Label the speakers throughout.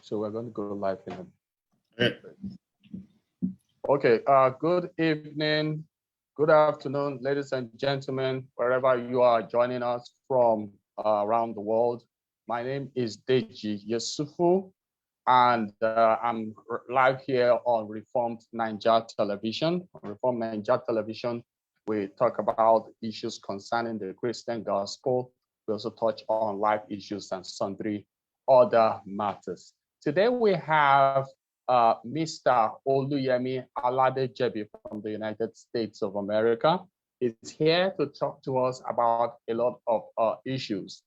Speaker 1: So we're going to go live in a
Speaker 2: Okay.
Speaker 1: Okay, good evening, good afternoon, ladies and gentlemen, wherever you are joining us from around the world. My name is Deji Yusufu, and I'm live here on Reformed Niger Television. On Reformed Niger Television, we talk about issues concerning the Christian gospel. We also touch on life issues and sundry other matters. Today we have Mr. Yemi Aladejebi from the United States of America. Is here to talk to us about a lot of issues.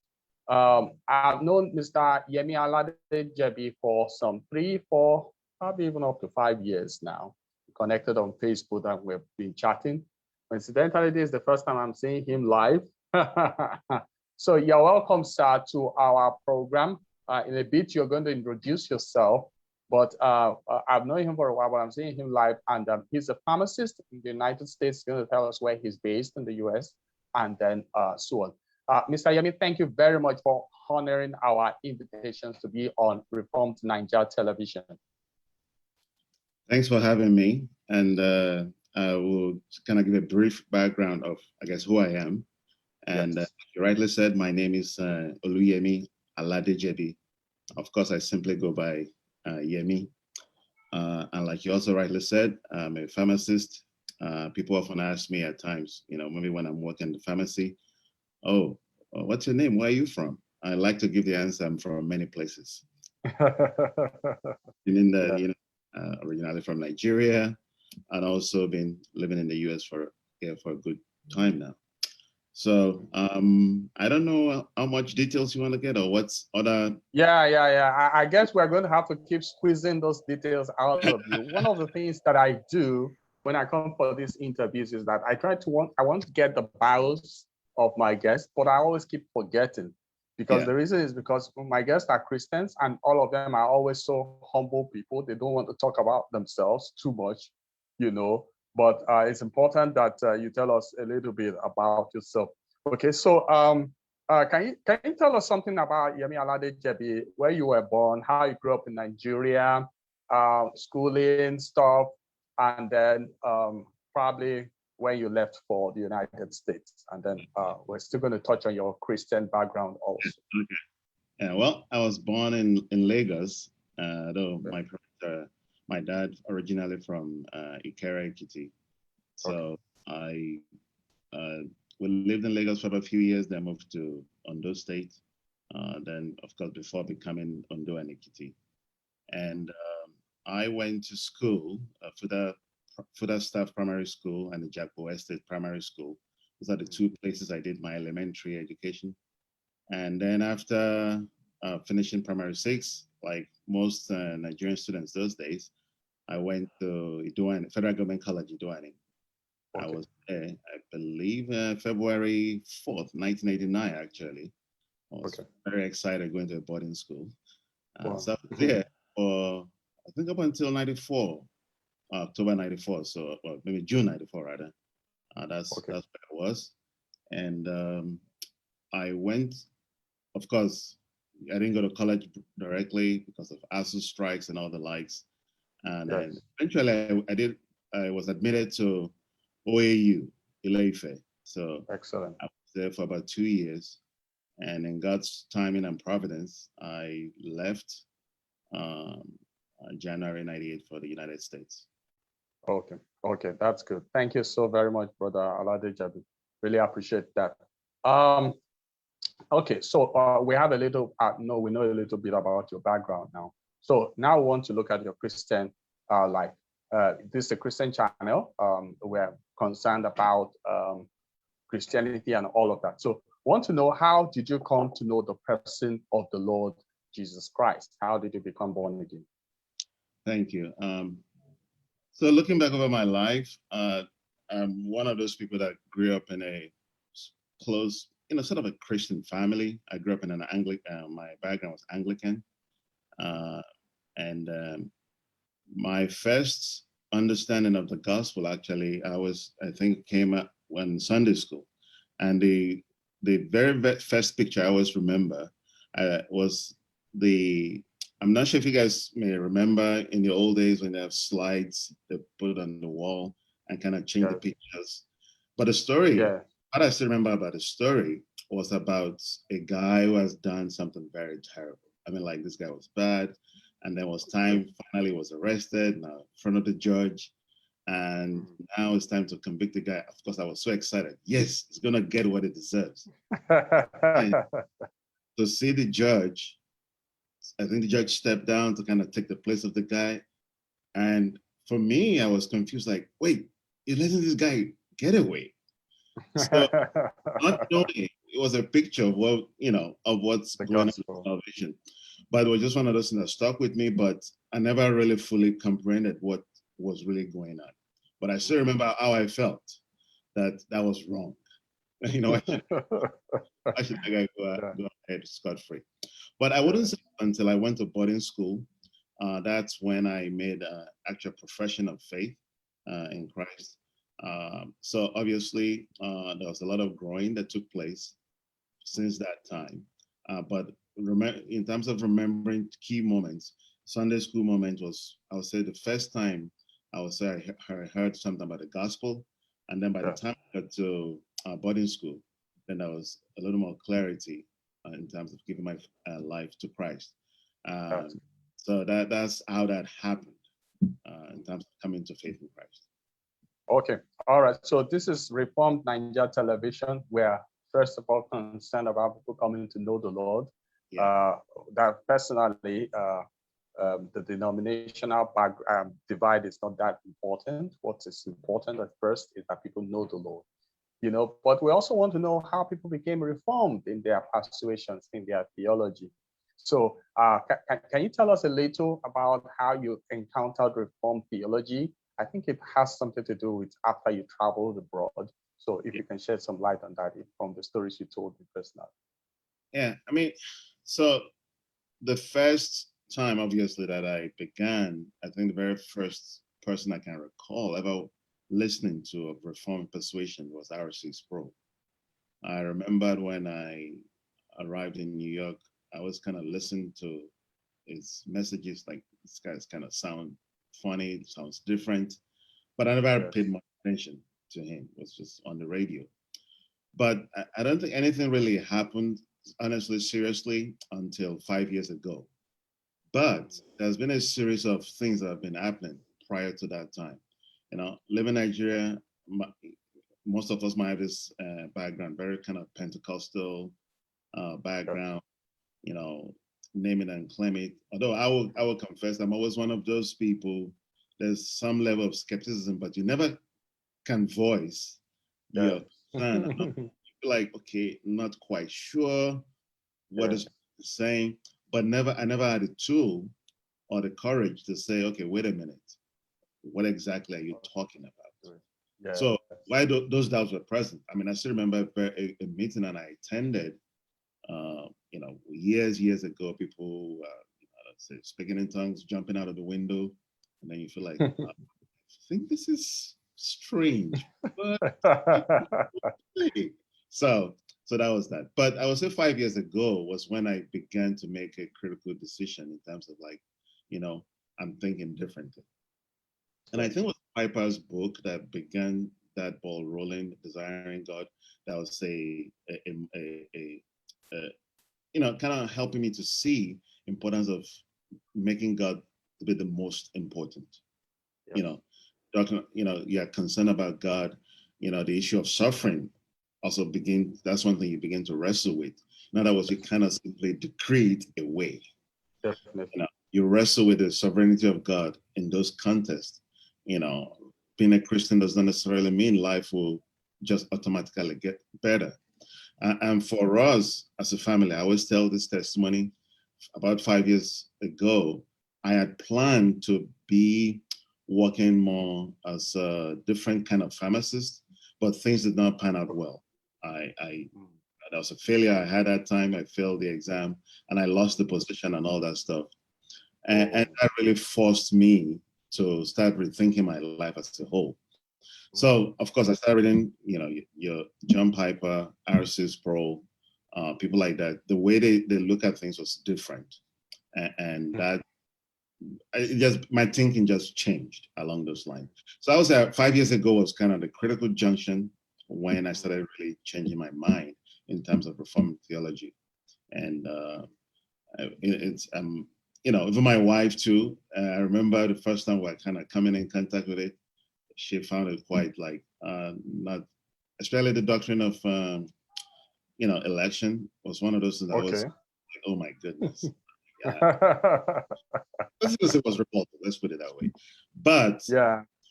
Speaker 1: I've known Mr. Yemi Aladejebi for some 3, 4, probably even up to 5 years now. We connected on Facebook and we've been chatting. Coincidentally, this is the first time I'm seeing him live. So you're welcome, sir, to our program. In a bit, you're going to introduce yourself. But I've known him for a while, but I'm seeing him live, and he's a pharmacist in the United States. He's going to tell us where he's based in the US, and then so on. Mr. Yemi, thank you very much for honoring our invitations to be on Reformed Niger Television.
Speaker 2: Thanks for having me, and I will kind of give a brief background of, I guess, who I am. And
Speaker 1: Yes.
Speaker 2: You rightly said, my name is Yemi Aladejebi. Of course, I simply go by Yemi. And like you also rightly said, I'm a pharmacist. People often ask me at times, maybe when I'm working in the pharmacy, oh, what's your name? Where are you from? I like to give the answer, I'm from many places. Originally from Nigeria, and also been living in the US for a good time now. So I don't know how much details you want to get or what's other.
Speaker 1: Yeah. I guess we're going to have to keep squeezing those details out of you. One of the things that I do when I come for these interviews is that I want to get the bios of my guests, but I always keep forgetting because the reason is because my guests are Christians and all of them are always so humble people. They don't want to talk about themselves too much, but it's important that you tell us a little bit about yourself. Okay, so can you tell us something about Yemi Aladejebi, where you were born, how you grew up in Nigeria, schooling stuff, and then probably when you left for the United States, and then we're still going to touch on your Christian background also.
Speaker 2: Okay. Yeah, well, I was born in Lagos, though my dad originally from Ikere, Ekiti. So we lived in Lagos for about a few years, then moved to Ondo State, then of course before becoming Ondo and Ekiti. And I went to school, Fuda Staff Primary School and the Jakpo Estate Primary School. Those are the two places I did my elementary education. And then after finishing primary 6, like most Nigerian students those days, I went to Idoani, Federal Government College, Idoani. I was there, I believe, February 4th, 1989, actually. I was very excited going to a boarding school. So I was there for, I think, up until 94, October 94, so well, maybe June 94, rather. That's where I was. And I went, of course, I didn't go to college directly because of ASU strikes and all the likes. And then eventually I was admitted to OAU, Ile-Ife. So
Speaker 1: excellent.
Speaker 2: I was there for about 2 years. And in God's timing and providence, I left January 98 for the United States.
Speaker 1: Okay, that's good. Thank you so very much, Brother Aladejebi. Really appreciate that. Okay, so we have a little, we know a little bit about your background now. So now we want to look at your Christian life. This is a Christian channel. We're concerned about Christianity and all of that. So want to know, how did you come to know the person of the Lord Jesus Christ? How did you become born again?
Speaker 2: Thank you. So looking back over my life, I'm one of those people that grew up in a close, sort of a Christian family. I grew up in an my background was Anglican. And my first understanding of the gospel, actually, I think came up when Sunday school. And the very first picture I always remember was the I'm not sure if you guys may remember in the old days when they have slides they put on the wall and kind of change the pictures. But the story, what I still remember about the story was about a guy who has done something very terrible. I mean, like this guy was bad, and there was time, finally was arrested now in front of the judge. And now it's time to convict the guy. Of course, I was so excited. Yes, he's gonna get what it deserves. And to see the judge, I think the judge stepped down to kind of take the place of the guy. And for me, I was confused, like, wait, you're letting this guy get away. So not knowing it was a picture of what, of what's going on in salvation. But it was just one of those things that stuck with me, but I never really fully comprehended what was really going on. But I still remember how I felt that was wrong. I should go ahead scot-free. But I wouldn't say until I went to boarding school, that's when I made an actual profession of faith in Christ. So obviously, there was a lot of growing that took place since that time. But in terms of remembering key moments, Sunday school moment was, I would say, the first time I would say I heard something about the gospel. And then by the time I got to boarding school, then there was a little more clarity in terms of giving my life to Christ. So that's how that happened in terms of coming to faith in Christ.
Speaker 1: Okay, all right. So this is Reformed Nigeria Television. We're first of all concerned about people coming to know the Lord. That personally, the denominational divide is not that important. What is important at first is that people know the Lord. But we also want to know how people became reformed in their persuasions, in their theology. So can you tell us a little about how you encountered Reformed theology? I think it has something to do with after you traveled abroad. So if you can shed some light on that from the stories you told me personally.
Speaker 2: Yeah, I mean, so the first time, obviously, that I began, I think the very first person I can recall ever listening to a Reformed persuasion was R.C. Sproul. I remembered when I arrived in New York, I was kind of listening to his messages, like this guy's kind of sound funny, sounds different, but I never paid much attention to him. It was just on the radio. But I don't think anything really happened, honestly, seriously, until 5 years ago. But there's been a series of things that have been happening prior to that time. Living in Nigeria, most of us might have this background, very kind of Pentecostal background, name it and claim it. Although I will confess, I'm always one of those people. There's some level of skepticism, but you never can voice your concern. Like, okay, not quite sure what is saying, but I never had the tool or the courage to say, okay, wait a minute, what exactly are you talking about? So why those doubts were present? I mean, I still remember a meeting that I attended, years ago, people, let's say, speaking in tongues, jumping out of the window, and then you feel like, I think this is strange. But so that was that. But I would say 5 years ago was when I began to make a critical decision in terms of like, I'm thinking differently. And I think it was Piper's book that began that ball rolling, Desiring God. That was kind of helping me to see importance of making God to be the most important. You're concerned about God. The issue of suffering also that's one thing you begin to wrestle with. In other words, you kind of simply decree it away.
Speaker 1: Definitely.
Speaker 2: You wrestle with the sovereignty of God in those contests. Being a Christian does not necessarily mean life will just automatically get better. And for us as a family, I always tell this testimony. About 5 years ago, I had planned to be working more as a different kind of pharmacist, but things did not pan out well. That was a failure I had that time. I failed the exam and I lost the position and all that stuff. And that really forced me to start rethinking my life as a whole. So, of course, I started reading, your John Piper, R.C. Sproul, people like that. The way they look at things was different. and that my thinking just changed along those lines. So I was 5 years ago was kind of the critical junction when I started really changing my mind in terms of Reformed theology, and it's even my wife too. I remember the first time we were kind of coming in contact with it, she found it quite like not, especially the doctrine of election was one of those things that was like, oh my goodness. It was revolting, let's put it that way. But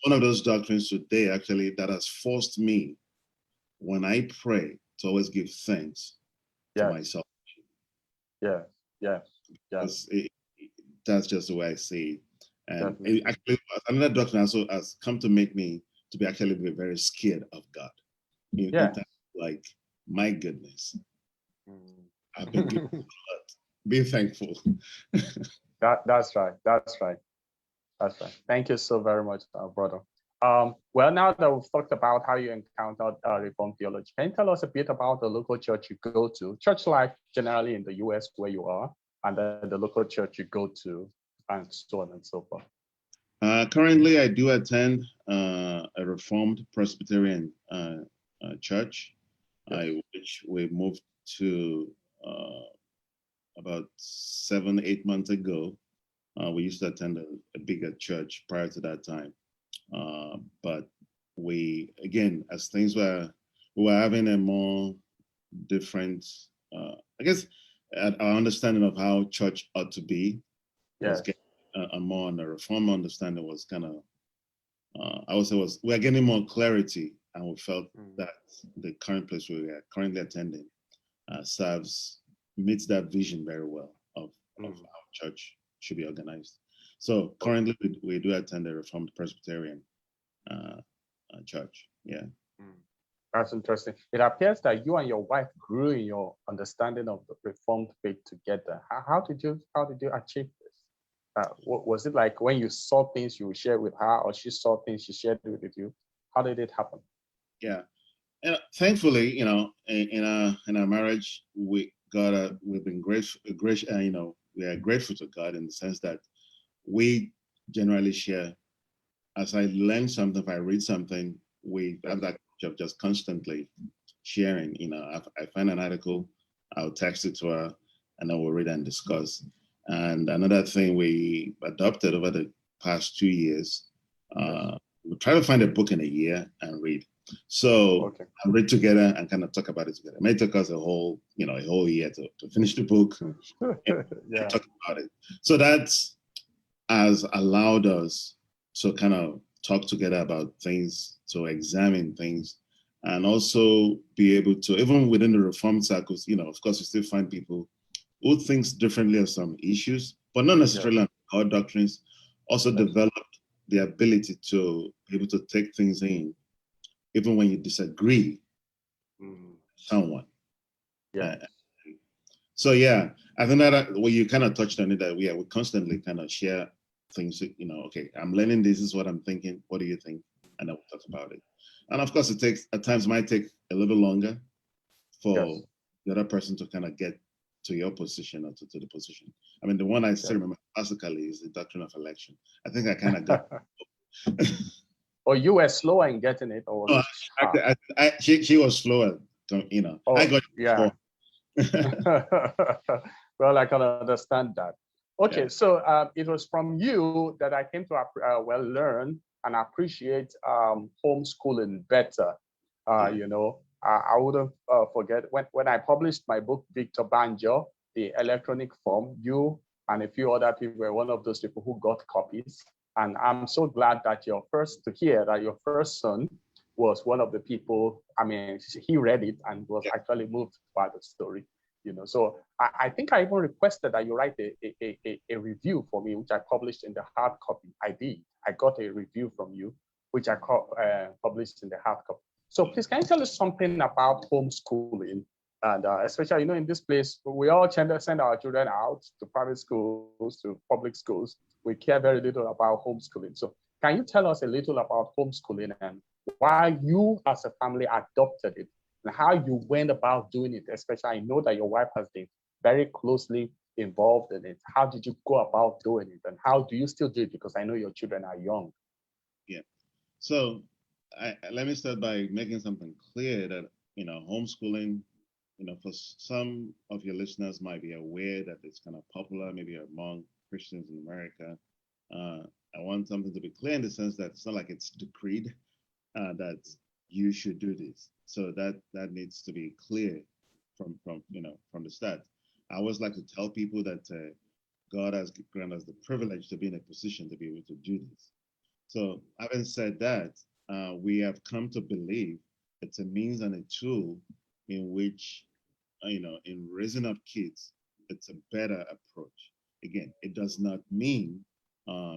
Speaker 2: one of those doctrines today actually that has forced me, when I pray, to always give thanks to myself. That's just the way I see it. And it actually, another doctrine also has come to make me to be actually very scared of God. In terms of, like, my goodness, I've been given a lot. Be thankful.
Speaker 1: That's right. Thank you so very much, brother. Well, now that we've talked about how you encountered Reformed theology, can you tell us a bit about the local church you go to, church life generally in the US where you are, and then the local church you go to, and so on and so forth?
Speaker 2: Currently, I do attend a Reformed Presbyterian church, which we moved to about 7-8 months ago. We used to attend a bigger church prior to that time. But we, again, as things we were having a more different, I guess, our understanding of how church ought to be was getting a more on the Reform understanding was kind of, I would say we are getting more clarity, and we felt that the current place we are currently attending meets that vision very well of how church should be organized. So currently we do attend a Reformed Presbyterian church.
Speaker 1: That's interesting. It appears that you and your wife grew in your understanding of the Reformed faith together. How did you achieve this? Was it like when you saw things you shared with her, or she saw things she shared with you? How did it happen?
Speaker 2: Yeah, and thankfully, in our marriage, we've been grateful. We are grateful to God in the sense that we generally share. As I learn something, if I read something, we have that of just constantly sharing. I find an article, I'll text it to her, and then we'll read and discuss. And another thing we adopted over the past 2 years, we try to find a book in a year and read. So I read together and kind of talk about it together. It may take us a whole year to finish the book and talk about it. So that has allowed us to kind of talk together about things, to examine things, and also be able to, even within the Reformed circles, of course, you still find people who think differently on some issues, but not necessarily on our doctrines, also developed the ability to be able to take things in, even when you disagree with someone. So I think that you kind of touched on it, that we constantly kind of share things, okay, I'm learning, this is what I'm thinking, what do you think? And then we'll talk about it. And of course, at times might take a little longer for the other person to kind of get to your position or to the position. I mean, the one I still remember classically is the doctrine of election. I think I kind of got
Speaker 1: Or you were slower in getting it, or
Speaker 2: she was slower, I got
Speaker 1: Well, I can understand that. Okay, so it was from you that I came to learn and appreciate homeschooling better. I wouldn't forget when I published my book, Victor Banjo, the electronic form, you and a few other people were one of those people who got copies. And I'm so glad that your first son was one of the people. I mean, he read it and was actually moved by the story. So I think I even requested that you write a review for me, which I published in the hard copy. I did. I got a review from you, which I published in the hard copy. So please, can you tell us something about homeschooling? And especially, in this place, we all send our children out to private schools, to public schools. We care very little about homeschooling. So can you tell us a little about homeschooling and why you as a family adopted it and how you went about doing it? Especially, I know that your wife has been very closely involved in it? How did you go about doing it? And how do you still do it? Because I know your children are young.
Speaker 2: Yeah. So let me start by making something clear that, homeschooling, for some of your listeners might be aware that it's kind of popular, maybe among Christians in America. I want something to be clear in the sense that it's not like it's decreed that you should do this. So that needs to be clear from the start. I always like to tell people that God has granted us the privilege to be in a position to be able to do this. So having said that, we have come to believe it's a means and a tool in which, in raising up kids, it's a better approach. Again, it does not mean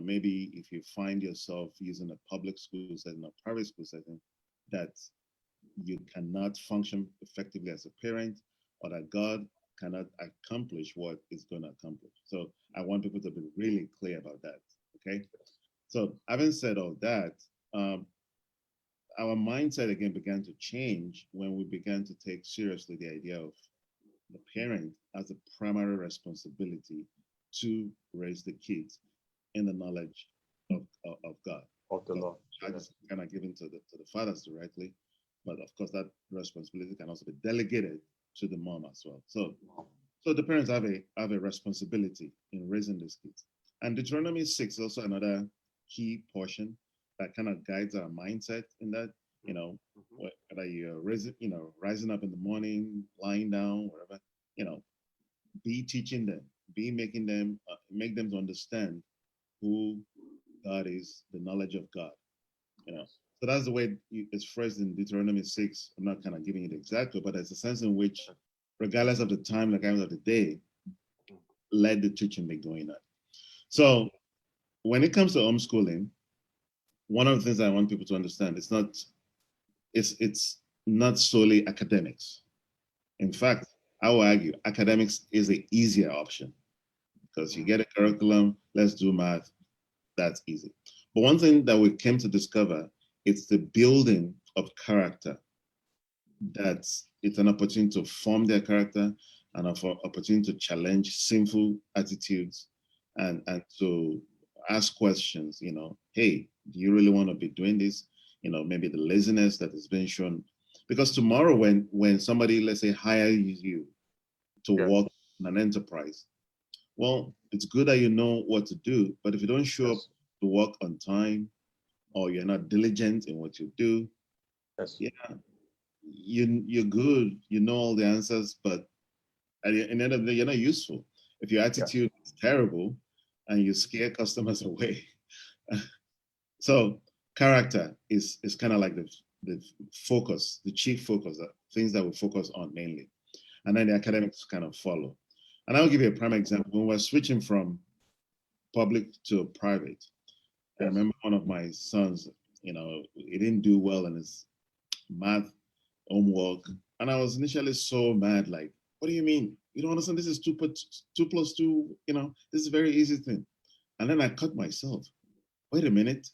Speaker 2: maybe if you find yourself using a public school setting or private school setting, that you cannot function effectively as a parent or that God cannot accomplish what it's going to accomplish. So I want people to be really clear about that. Okay. So having said all that, our mindset again began to change when we began to take seriously the idea of the parent as a primary responsibility to raise the kids in the knowledge of God.
Speaker 1: Of the Lord.
Speaker 2: I just kind of given to the fathers directly, but of course that responsibility can also be delegated to the mom as well. So the parents have a responsibility in raising these kids. And Deuteronomy 6 is also another key portion that kind of guides our mindset in that, whether you're rising up in the morning, lying down, whatever, be teaching them, be making them, make them to understand who God is, the knowledge of God, So that's the way it's phrased in Deuteronomy 6. I'm not kind of giving it exactly, but there's a sense in which, regardless of the time, the times of the day, let the teaching be going on. So when it comes to homeschooling, one of the things I want people to understand, it's not solely academics. In fact, I will argue academics is the easier option because you get a curriculum, let's do math, that's easy. But one thing that we came to discover, it's the building of character. It's an opportunity to form their character and an opportunity to challenge sinful attitudes and to ask questions, hey, do you really want to be doing this? Maybe the laziness that is being shown. Because tomorrow when somebody, let's say, hires you to work in an enterprise, well, it's good that you know what to do, but if you don't show up to work on time or you're not diligent in what you do, you're good, you know all the answers, but at the end of the day, you're not useful. If your attitude is terrible and you scare customers away. So character is kind of like the focus, the chief focus, things that we focus on mainly. And then the academics kind of follow. And I'll give you a prime example. When we're switching from public to private, I remember one of my sons, he didn't do well in his math homework. And I was initially so mad, like, what do you mean? You don't understand? This is 2 plus 2, this is a very easy thing. And then I caught myself. Wait a minute.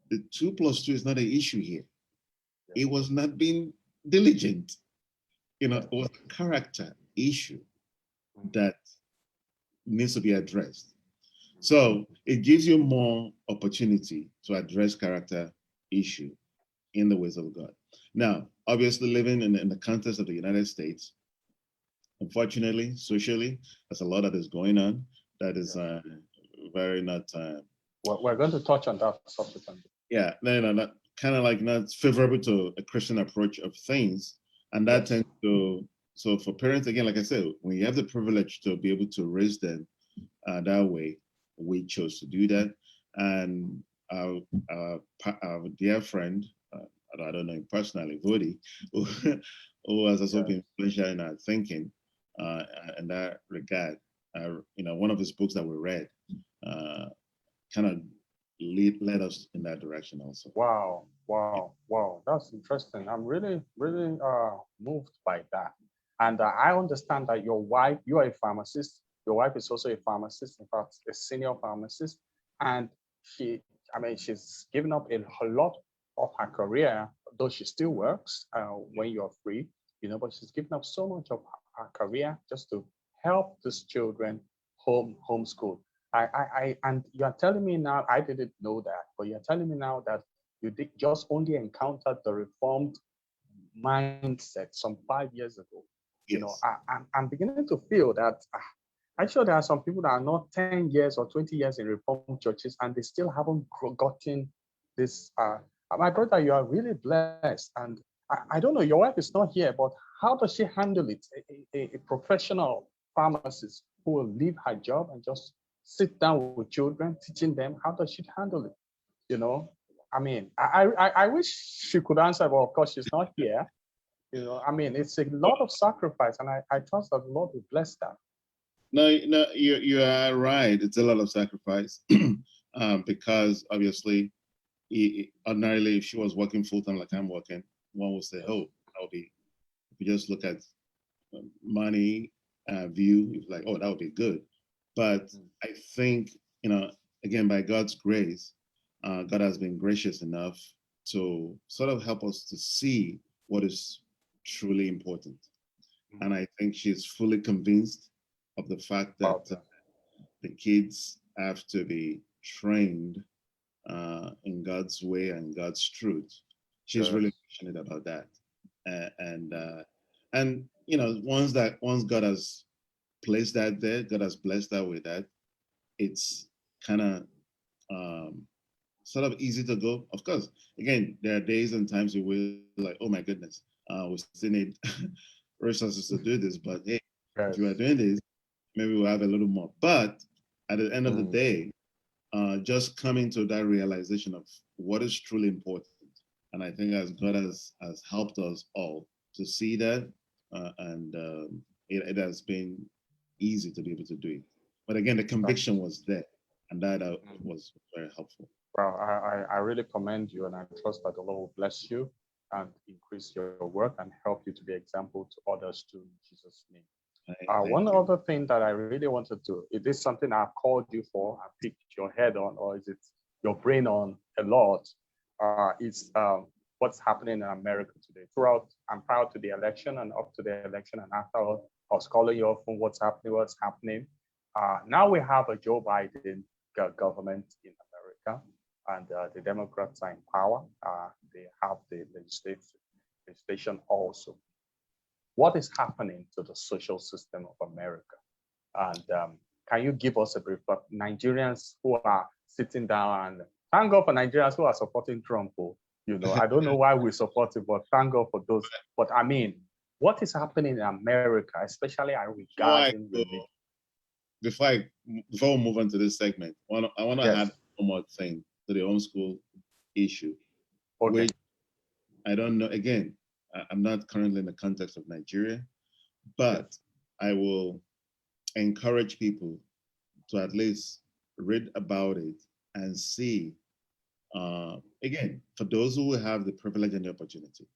Speaker 2: The 2 plus 2 is not an issue here. It was not being diligent. It was a character issue that needs to be addressed. So it gives you more opportunity to address character issue in the ways of God. Now, obviously living in the context of the United States, unfortunately, socially, there's a lot that is going on that is very not...
Speaker 1: we're going to touch on that subsequently.
Speaker 2: Yeah, not kind of like not favorable to a Christian approach of things. And that tends to... So for parents, again, like I said, when you have the privilege to be able to raise them that way, we chose to do that. And our dear friend, I don't know him personally, Vodi, who has also been influential in our thinking in that regard. One of his books that we read kind of led us in that direction also.
Speaker 1: Wow. That's interesting. I'm really, really moved by that. And I understand that your wife, you are a pharmacist. Your wife is also a pharmacist, in fact, a senior pharmacist. And she's given up a lot of her career, though she still works when you're free, but she's given up so much of her career just to help these children homeschool. And you are telling me now, I didn't know that, but you're telling me now that you did just only encountered the reformed mindset some 5 years ago. You know,
Speaker 2: Yes.
Speaker 1: I'm beginning to feel that I'm sure there are some people that are not 10 years or 20 years in reformed churches and they still haven't gotten this. My brother, you are really blessed. And I don't know, your wife is not here, but how does she handle it? A professional pharmacist who will leave her job and just sit down with children, teaching them, how does she handle it? You know, I mean, I wish she could answer, but of course she's not here. You know, I mean, it's a lot of sacrifice, and I trust that the Lord will bless that.
Speaker 2: No, no, you are right. It's a lot of sacrifice because obviously, ordinarily, if she was working full time like I'm working, one would say, "Oh, that would be." If you just look at money view, it's like, "Oh, that would be good." But I think, again, by God's grace, God has been gracious enough to sort of help us to see what is truly important. And I think she's fully convinced of the fact that the kids have to be trained in God's way and God's truth. She's really passionate about that, and once God has placed that there, God has blessed her with that. It's kind of sort of easy to go. Of course, again, there are days and times you will like, oh my goodness, we still need resources to do this, but hey, if you are doing this, maybe we'll have a little more. But at the end of the day, just coming to that realization of what is truly important. And I think as God has helped us all to see that, and it has been easy to be able to do it. But again, the conviction was there, and that was very helpful.
Speaker 1: Well, I really commend you, and I trust that the Lord will bless you and increase your work and help you to be example to others too, in Jesus' name. One other thing that I really wanted to, is this something I've called you for, I picked your head on, or is it your brain on a lot, is what's happening in America today. Throughout and prior to the election and up to the election and after, I was calling you up on what's happening. Now we have a Joe Biden government in America, and the Democrats are in power. They have the legislation also. What is happening to the social system of America? And can you give us a brief of Nigerians who are sitting down, and thank God for Nigerians who are supporting Trump? You know, I don't know why we support it, but thank God for those. But I mean, what is happening in America, especially regarding religion?
Speaker 2: Before we move on to this segment, I want to add one more thing to the homeschool issue, which I don't know. Again, I'm not currently in the context of Nigeria, but I will encourage people to at least read about it and see. Again, for those who have the privilege and the opportunity,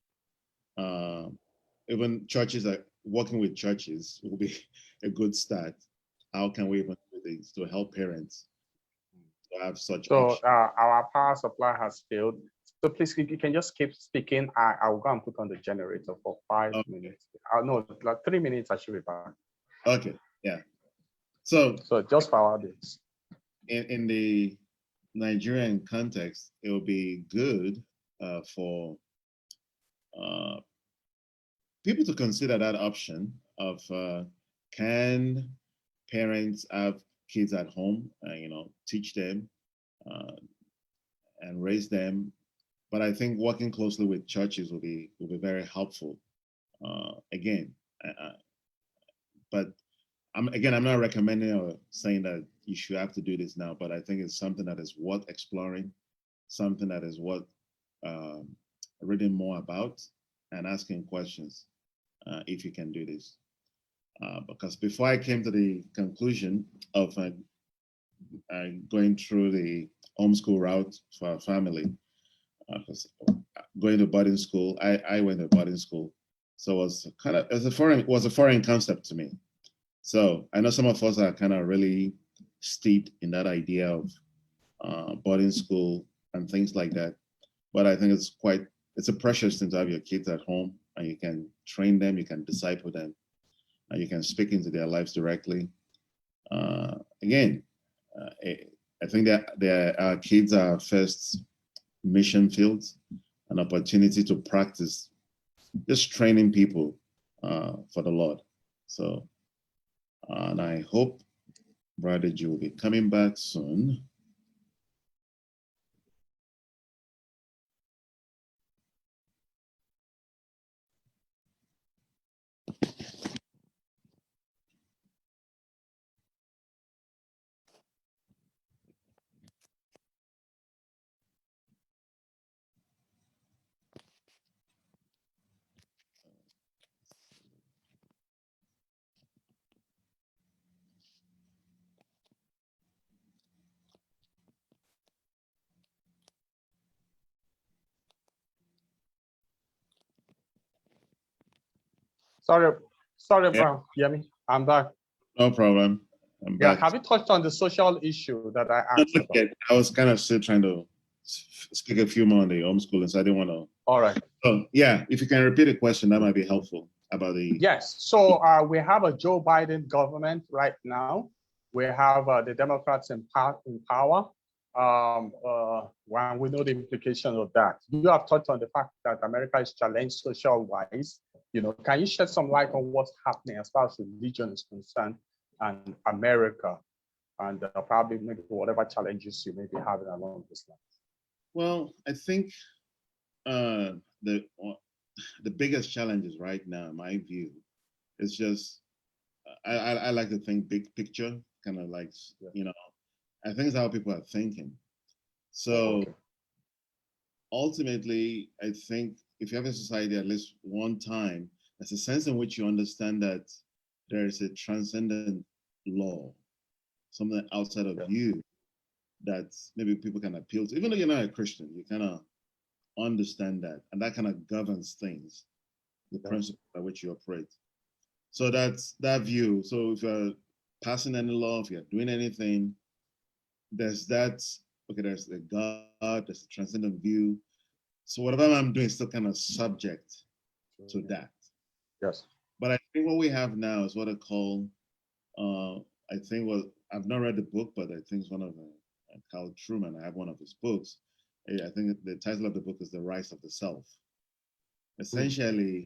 Speaker 2: even churches are working with churches will be a good start. How can we even do this to help parents to have such options?
Speaker 1: Our power supply has failed. So please, you can just keep speaking. I will go and put on the generator for 5 minutes. No, like 3 minutes, I should be back.
Speaker 2: Okay, yeah. So
Speaker 1: just for our days.
Speaker 2: In the Nigerian context, it will be good for people to consider that option of can parents have kids at home, teach them and raise them. But I think working closely with churches will be very helpful. But I'm not recommending or saying that you should have to do this now. But I think it's something that is worth exploring, something that is worth reading more about and asking questions if you can do this. Because before I came to the conclusion of going through the homeschool route for our family, going to boarding school, I went to boarding school, so it was a foreign concept to me. So I know some of us are kind of really steeped in that idea of boarding school and things like that. But I think it's a precious thing to have your kids at home, and you can train them, you can disciple them. and you can speak into their lives directly. Again, I think that our kids are our first mission fields, an opportunity to practice just training people for the Lord. So, and I hope Brother G will be coming back soon.
Speaker 1: Sorry,
Speaker 2: Yeah,
Speaker 1: bro. Yemi, I'm back.
Speaker 2: no problem. I'm
Speaker 1: Yeah,
Speaker 2: back.
Speaker 1: have you touched on the social issue that I
Speaker 2: Not
Speaker 1: asked about?
Speaker 2: yet. I was kind of still trying to speak a few more on the homeschooling, so I didn't want to.
Speaker 1: All right.
Speaker 2: Oh, yeah, if you can repeat the question, that might be helpful about the.
Speaker 1: Yes. So we have a Joe Biden government right now. We have the Democrats in power. When we know the implications of that. You have touched on the fact that America is challenged social-wise. Can you shed some light on what's happening as far as religion is concerned and America, and probably maybe whatever challenges you may be having along this line?
Speaker 2: Well, I think the biggest challenges right now, in my view, is just I like to think big picture, kind of like I think it's how people are thinking. So ultimately, I think if you have a society at least one time, there's a sense in which you understand that there is a transcendent law, something outside of you that maybe people can appeal to. Even though you're not a Christian, you kind of understand that, and that kind of governs things, the principle by which you operate. So that's that view. So if you're passing any law, if you're doing anything, there's that. Okay, there's the God, there's the transcendent view. So whatever I'm doing is still kind of subject to that.
Speaker 1: Yes.
Speaker 2: But I think what we have now is what I call, I think I've not read the book, but I think it's one of Carl Truman. I have one of his books. I think the title of the book is The Rise of the Self. Essentially,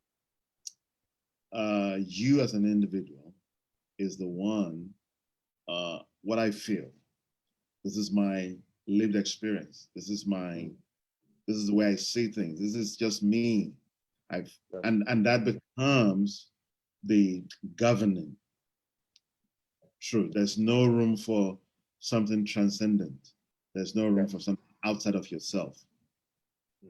Speaker 2: you as an individual is the one, what I feel. This is my lived experience. This is the way I see things. This is just me. And that becomes the governing truth. There's no room for something transcendent. There's no room for something outside of yourself.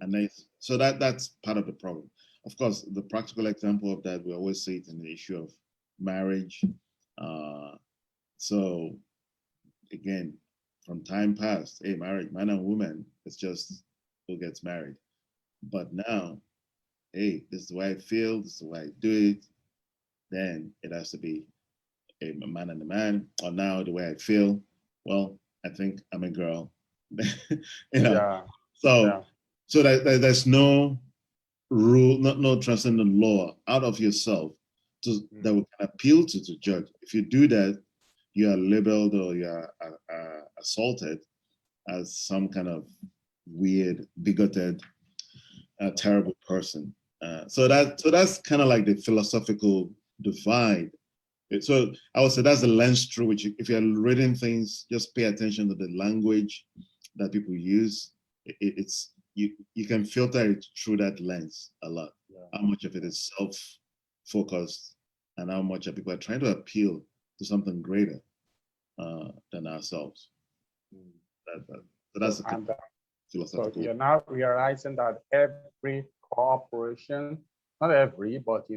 Speaker 2: And so that's part of the problem. Of course, the practical example of that, we always see it in the issue of marriage. So again, from time past, hey, marriage, man and woman, it's just who gets married. But now, hey, this is the way I feel, this is the way I do it, then it has to be a man and a man. Or now the way I feel, well, I think I'm a girl. So there's no rule, no transcendent law out of yourself that will appeal to judge. If you do that, you are labeled or you are assaulted as some kind of weird, bigoted, terrible person. So that's kind of like the philosophical divide. So I would say that's the lens through which, if you're reading things, just pay attention to the language that people use. It's you can filter it through that lens a lot. How much of it is self-focused, and how much of people are trying to appeal to something greater than ourselves. So that's the philosophical.
Speaker 1: So you're now realizing that every corporation, not every, but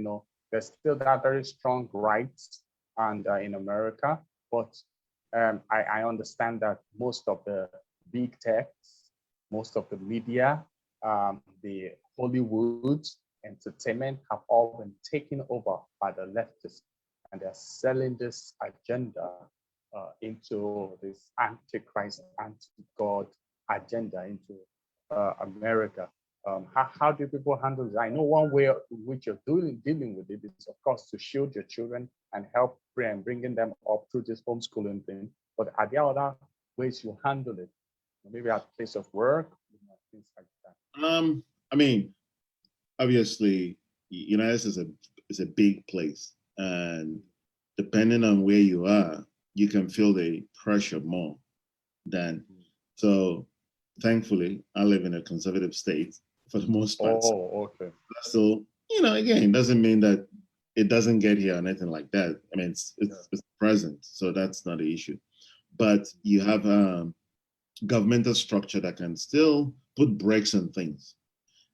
Speaker 1: there's still that very strong rights and in America. But I understand that most of the big techs, most of the media, the Hollywood entertainment have all been taken over by the leftists, and they're selling this agenda into this antichrist, anti-God agenda into America. How do people handle it? I know one way in which you're dealing with it is, of course, to shield your children and help bringing them up through this homeschooling thing. But are there other ways you handle it? Maybe at place of work, things like that.
Speaker 2: I mean, obviously, United States is a big place, and depending on where you are, you can feel the pressure more than. So, thankfully, I live in a conservative state for the most part.
Speaker 1: Oh, okay.
Speaker 2: So, again, doesn't mean that it doesn't get here or anything like that. I mean, it's present, so that's not the issue. But you have governmental structure that can still put brakes on things.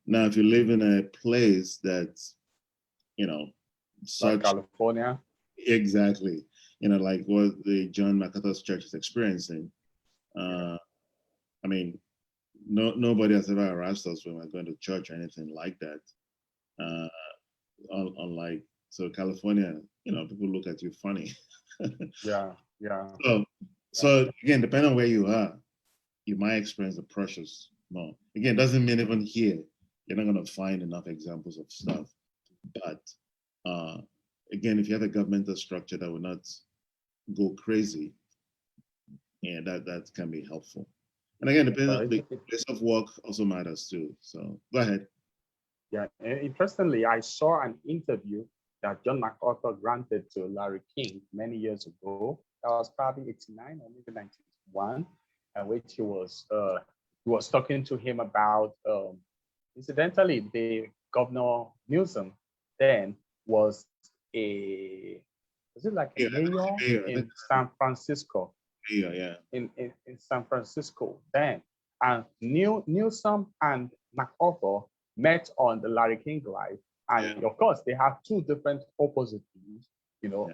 Speaker 2: Now, if you live in a place that's, such
Speaker 1: like California,
Speaker 2: exactly, like what the John MacArthur's church is experiencing. I mean, nobody has ever harassed us when we're going to church or anything like that. Unlike, so California, people look at you funny.
Speaker 1: yeah.
Speaker 2: So again, depending on where you are, you might experience the pressures more. Again, doesn't mean even here you're not going to find enough examples of stuff. But again, if you have a governmental structure that will not go crazy, yeah, that can be helpful. And again, depending on the place of work also matters too. So go ahead.
Speaker 1: Yeah, interestingly, I saw an interview that John MacArthur granted to Larry King many years ago. That was probably 89 or maybe 91, in which he was talking to him about, incidentally, the Governor Newsom then was a mayor in San Francisco?
Speaker 2: Yeah.
Speaker 1: In San Francisco then. And Newsom and MacArthur met on the Larry King Live. And of course, they have two different opposite views.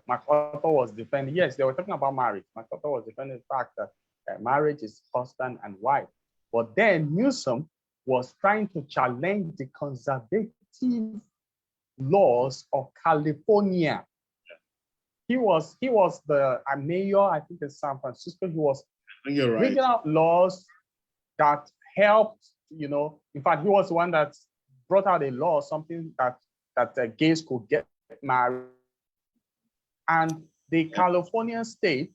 Speaker 1: MacArthur was defending, yes, they were talking about marriage. MacArthur was defending the fact that marriage is husband and wife. But then Newsom was trying to challenge the conservative laws of California. He was the mayor, I think, in San Francisco. He was bringing out laws that helped, in fact, he was the one that brought out a law, something that gays could get married. And the California state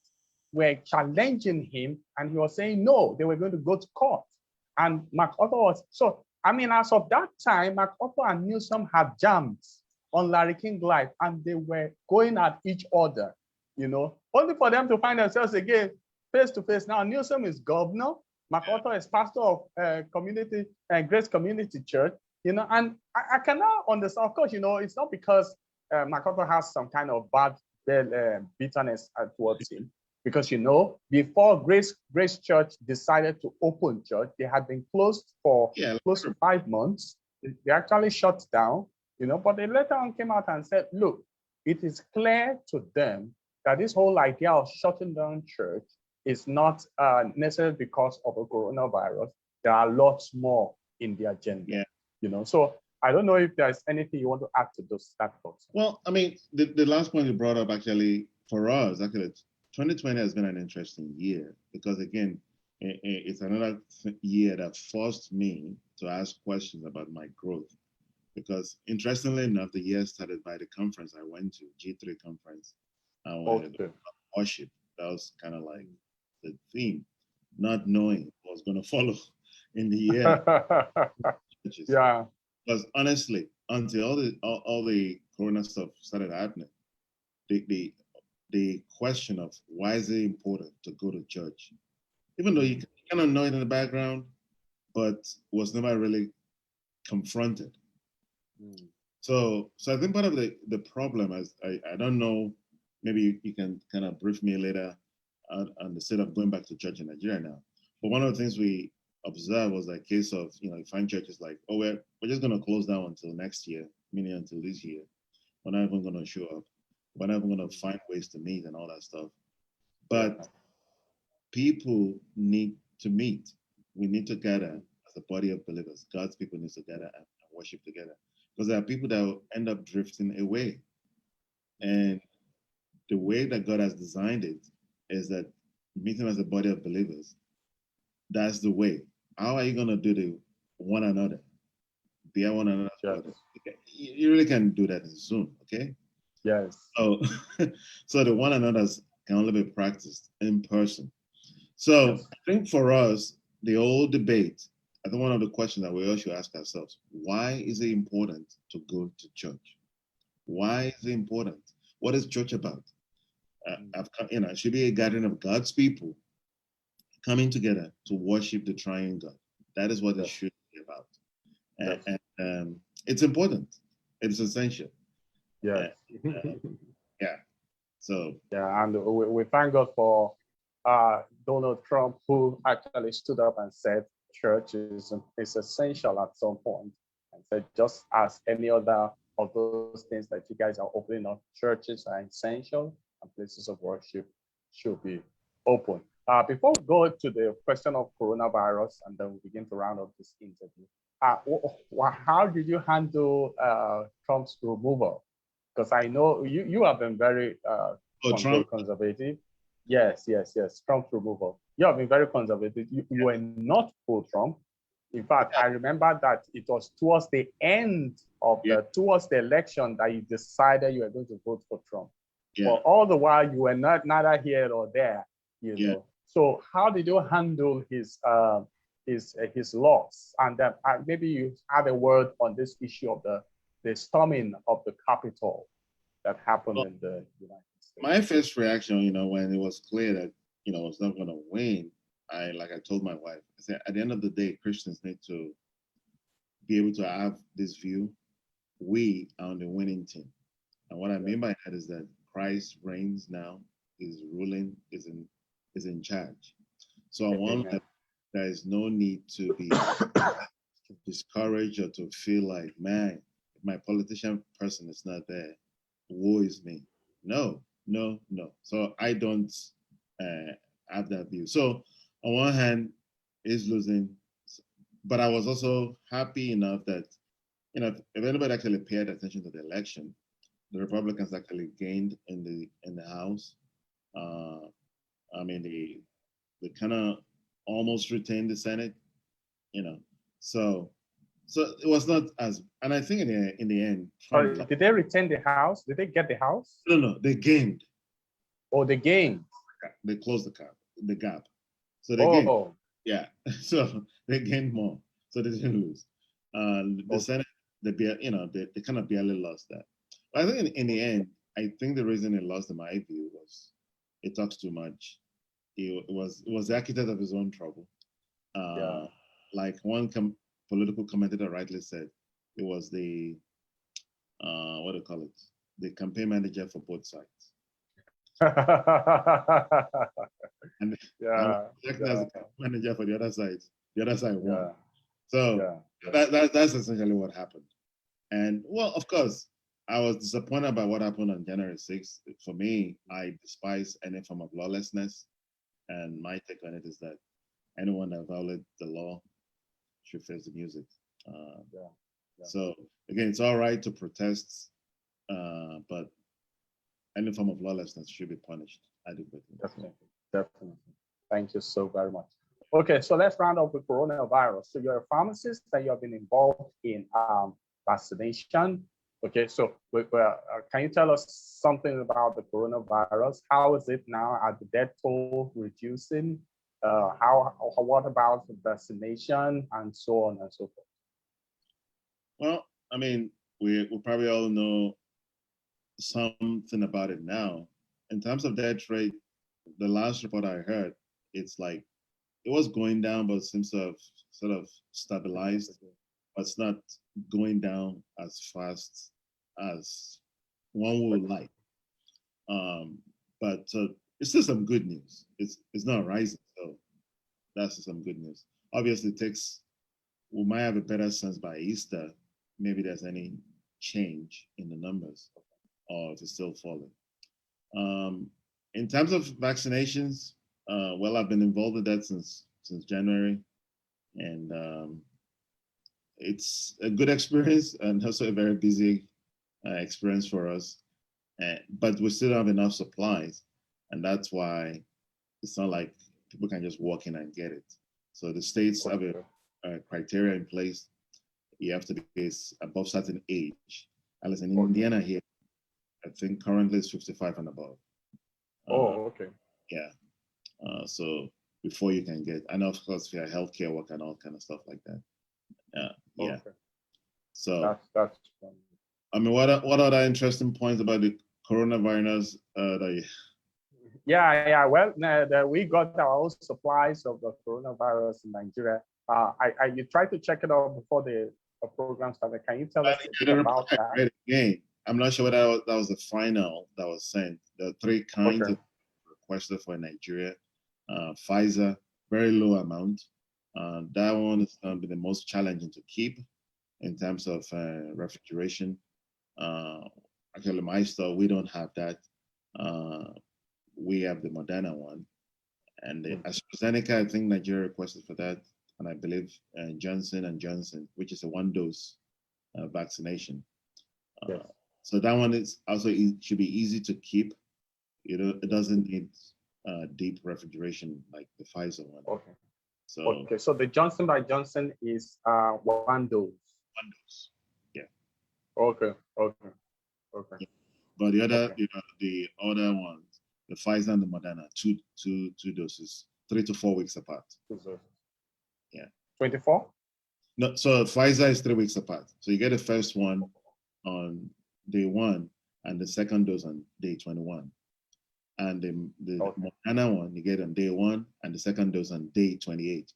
Speaker 1: were challenging him, and he was saying no, they were going to go to court. And MacArthur was, so, I mean, as of that time, MacArthur and Newsom had jammed on Larry King Live, and they were going at each other, only for them to find themselves again face to face. Now, Newsom is governor, MacArthur is pastor of Grace Community Church, and I cannot understand. Of course, it's not because MacArthur has some kind of bad bitterness towards him, because before Grace Church decided to open church, they had been closed for close to 5 months. They actually shut down. But they later on came out and said, look, it is clear to them that this whole idea of shutting down church is not necessarily because of a coronavirus. There are lots more in the agenda. So I don't know if there's anything you want to add to those thoughts.
Speaker 2: Well, I mean, the last point you brought up, actually, for us, actually, 2020 has been an interesting year because, again, it's another year that forced me to ask questions about my growth. Because interestingly enough, the year started by the conference I went to, G3 conference. I went to worship. That was kind of like the theme, not knowing what was going to follow in the year.
Speaker 1: Yeah.
Speaker 2: Because honestly, until all the corona stuff started happening, the question of why is it important to go to church, even though you kind of know it in the background, but was never really confronted. So I think part of the problem is, I don't know, maybe you can kind of brief me later on the state of going back to church in Nigeria now. But one of the things we observed was a case of, you find churches like, oh, we're just going to close down until next year, meaning until this year. We're not even going to show up. We're not even going to find ways to meet and all that stuff. But people need to meet. We need to gather as a body of believers. God's people need to gather and worship together. Because there are people that will end up drifting away. And the way that God has designed it is that meeting as a body of believers, that's the way. How are you going to do the one another? bear one another's
Speaker 1: Yes.
Speaker 2: burden. You really can do that in Zoom, okay?
Speaker 1: Yes.
Speaker 2: So, so the one another's can only be practiced in person. So
Speaker 1: Yes.
Speaker 2: I think for us, the whole debate, I think one of the questions that we all should ask ourselves, why is it important to go to church? Why is it important? What is church about? It should be a gathering of God's people coming together to worship the triune God. That is what it
Speaker 1: Yes.
Speaker 2: should be about.
Speaker 1: Yes.
Speaker 2: And it's important. It's essential.
Speaker 1: Yes.
Speaker 2: Yeah. So
Speaker 1: Yeah, and we thank God for Donald Trump, who actually stood up and said church is essential at some point, and said just as any other of those things that you guys are opening up, churches are essential and places of worship should be open. Before we go to the question of coronavirus, and then we begin to round up this interview, how did you handle Trump's removal? Because I know you have been very
Speaker 2: Trump.
Speaker 1: conservative. Yes. Trump removal. You have been very conservative. You were not pro-Trump. In fact, I remember that it was towards the end of towards the election that you decided you were going to vote for Trump.
Speaker 2: Yeah.
Speaker 1: But all the while you were neither here or there, you know. So how did you handle his loss? And maybe you had a word on this issue of the storming of the Capitol that happened in the United States.
Speaker 2: My first reaction, when it was clear that, I was not going to win, I told my wife, I said, at the end of the day, Christians need to be able to have this view. We are on the winning team. And what I mean by that is that Christ reigns now, is ruling, is in charge. So on one level, there is no need to be discouraged or to feel like, man, if my politician person is not there, woe is me. No. So I don't have that view. So on one hand, is losing, but I was also happy enough that, if anybody actually paid attention to the election, the Republicans actually gained in the House. They kind of almost retained the Senate, So it was not as, and I think in the end.
Speaker 1: Sorry, did they retain the House? Did they get the House?
Speaker 2: No, they gained.
Speaker 1: Oh, they gained.
Speaker 2: They closed the gap. So they gained. Yeah. So they gained more. So they didn't lose. The Senate, they kind of barely lost that. But I think in the end, I think the reason it lost, in my view, was it talks too much. It was the architect of his own trouble. Like one political commentator rightly said, it was the what do you call it? The campaign manager for both sides. And as a manager for the other side won. So that's essentially what happened. And well, of course, I was disappointed by what happened on January 6th. For me, I despise any form of lawlessness. And my take on it is that anyone that violates the law should face the music. So again, it's all right to protest, but any form of lawlessness should be punished adequately.
Speaker 1: Definitely. Thank you so very much. Okay, so let's round up with coronavirus. So you're a pharmacist and you have been involved in vaccination. Okay, so can you tell us something about the coronavirus? How is it now? Are the death toll reducing? What about vaccination and so on and so forth?
Speaker 2: Well, I mean, we probably all know something about it now. In terms of death rate, the last report I heard, it's like it was going down, but seems to have sort of stabilized. But it's not going down as fast as one would like. But it's still some good news. It's not rising, so that's some good news. Obviously, we might have a better sense by Easter. Maybe there's any change in the numbers, or if it's still falling. In terms of vaccinations, well, I've been involved with that since January, and it's a good experience and also a very busy experience for us. But we still have enough supplies, and that's why it's not like people can just walk in and get it. So the states have a criteria in place. you have to be above certain age. At least in Indiana here, I think currently it's 55 and above.
Speaker 1: Okay.
Speaker 2: Yeah. So before you can get, and of course, for healthcare work and all kind of stuff like that. Yeah.
Speaker 1: Okay.
Speaker 2: So
Speaker 1: that's
Speaker 2: I mean, what other interesting points about the coronavirus that you...
Speaker 1: Yeah. Well, we got our own supplies of the coronavirus in Nigeria. You tried to check it out before the program started. Can you tell us about that?
Speaker 2: Again, I'm not sure whether that was the final that was sent. There are 3 kinds of requested for Nigeria. Pfizer, very low amount. That one is going to be the most challenging to keep in terms of refrigeration. Actually, my store, we don't have that. We have the Moderna one. And the AstraZeneca, I think Nigeria requested for that. And I believe Johnson & Johnson, which is a 1-dose vaccination. So that one is also should be easy to keep. It doesn't need deep refrigeration like the Pfizer one.
Speaker 1: Okay. So the Johnson & Johnson is 1 dose.
Speaker 2: 1 dose. Yeah.
Speaker 1: Okay.
Speaker 2: Yeah. But the other, the other ones, the Pfizer and the Moderna, two doses, 3 to 4 weeks apart.
Speaker 1: 2 doses.
Speaker 2: Yeah.
Speaker 1: 24?
Speaker 2: No, so Pfizer is 3 weeks apart. So you get the first one on day 1 and the second dose on day 21. And the Moderna one, you get on day 1 and the second dose on day 28.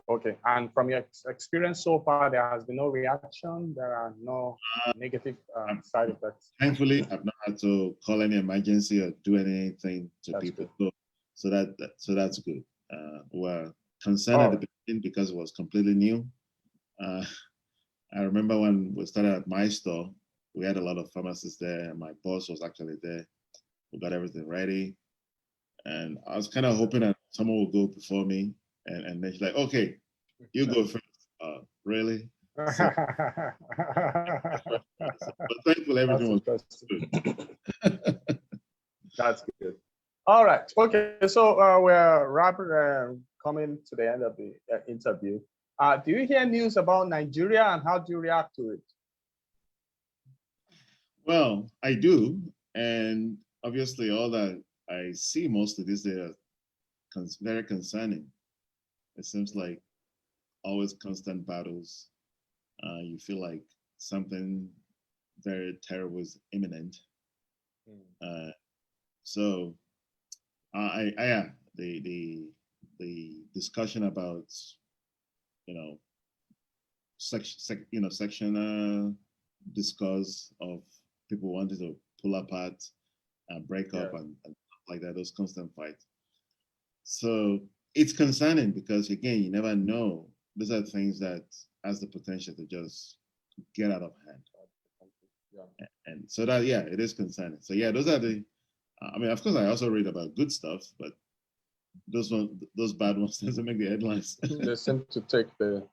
Speaker 1: Okay, and from your experience so far, there has been no reaction. There are no negative side effects.
Speaker 2: Thankfully, I've not had to call any emergency or do anything to people. So that's good. We're concerned at the beginning because it was completely new. I remember when we started at my store, we had a lot of pharmacists there, and my boss was actually there. We got everything ready, and I was kind of hoping that someone would go before me. And then she's like, okay, you go first. Really? So, but thankfully, everything was good.
Speaker 1: That's good. All right. Okay. So we're coming to the end of the interview. Do you hear news about Nigeria and how do you react to it?
Speaker 2: Well, I do. And obviously, all that I see most of these days are very concerning. It seems like always constant battles. You feel like something very terrible is imminent. So, the discussion about sectional discourse of people wanting to pull apart and break up and like that, those constant fights. So it's concerning because, again, you never know. These are things that has the potential to just get out of hand. And so that, it is concerning. So those are the, I mean, of course, I also read about good stuff, but those bad ones doesn't make the headlines.
Speaker 1: They seem to take the,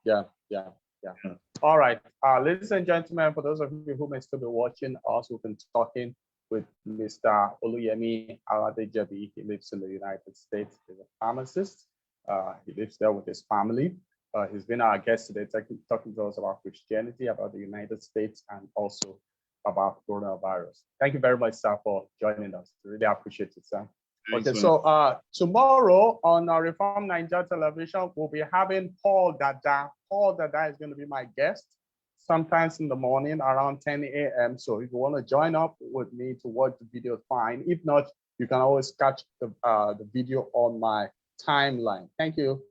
Speaker 1: All right, ladies and gentlemen, for those of you who may still be watching us, we've been talking with Mr. Yemi Aladejebi. He lives in the United States. He's a pharmacist. He lives there with his family. He's been our guest today, talking to us about Christianity, about the United States, and also about coronavirus. Thank you very much, sir, for joining us. Really appreciate it, sir.
Speaker 2: Thanks,
Speaker 1: okay, so tomorrow on Reform Nigeria Television, we'll be having Paul Dada. Paul Dada is going to be my guest sometimes in the morning around 10 a.m. So if you want to join up with me to watch the video, fine. If not, you can always catch the video on my timeline. Thank you.